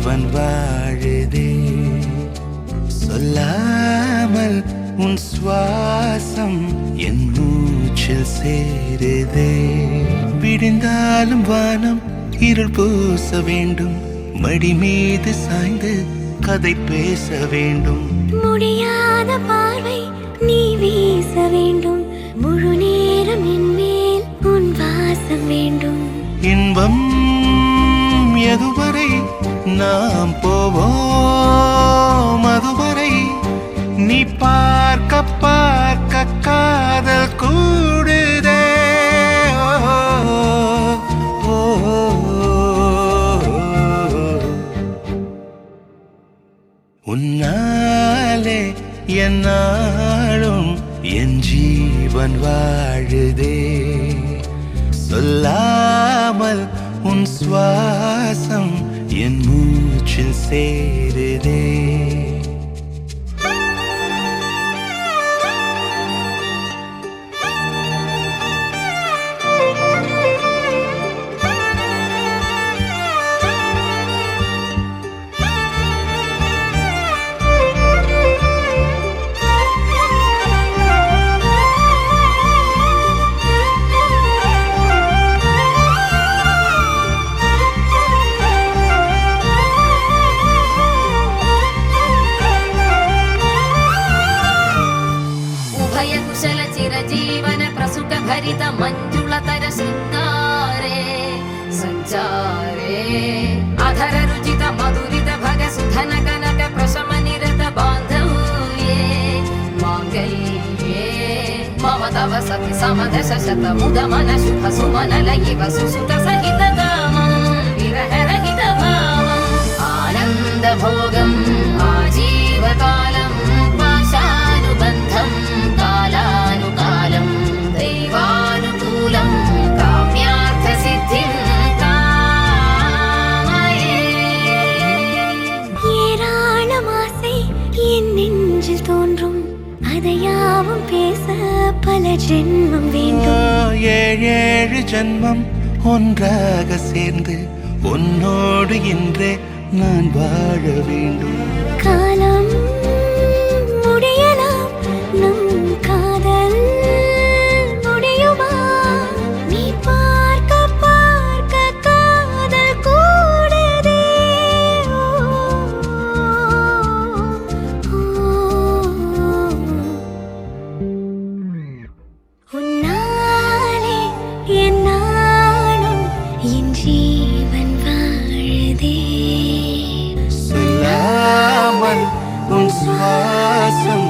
ஜீவன் வாழுதே. சொல்லாமல் உன் சுவாசம் என் மூச்சில் சேருதே. விடிந்தாலும் வானம் இருள் பூச வேண்டும், மடி மீது சாய்ந்து கதை பேச வேண்டும். முடியாத பார்வை நீ வீச வேண்டும், முழு நேரம் என் மேல் உன் வாசம் வேண்டும். இன்பம் எதுவரை நாம் போவோம், அதுவரை நீ பார்க்க பார்க்க காதல் கூடுதே. உன்னாலே என்னாலும் என் ஜீவன் வாழுதே. சொல்லாமல் உன் சுவாசம் என் மூச்சில் சேருதே. कुशल चिरजीवन प्रसुख भरित मंजुलतर शृंगारे संचारे अधर रुचित मधुरित भग सुधन कनक प्रशम निरत बांधव्ये मांगल्ये मम तव सति समदश शत मुद मन शुभ सुमन लयिव सुसुत सहित कामं विरह रहित भावं आनंद भोगं आजीवकालं पाशानुबन्धं कालानुकालं दैवानुकूलं काम्यार्थसिद्धिं कामये. ஏராளம் ஆசை என் நெஞ்சில் தோன்றும், அதையாவும் பேச பல ஜென்மம் வேண்டும். ஏழு ஜென்மம் ஒன்றாக சேர்ந்து உன்னோடு இன்றே நான் வாழ வேண்டும். காலம் முடியலாம், நம் காதல் முடியுமா? நீ பார்க்க பார்க்க காதல் கூடுதே. உன்னாலே என்னாலும் என் ஜீவன் வாழுதே. சொல்லாமல் உன் சுவாசம்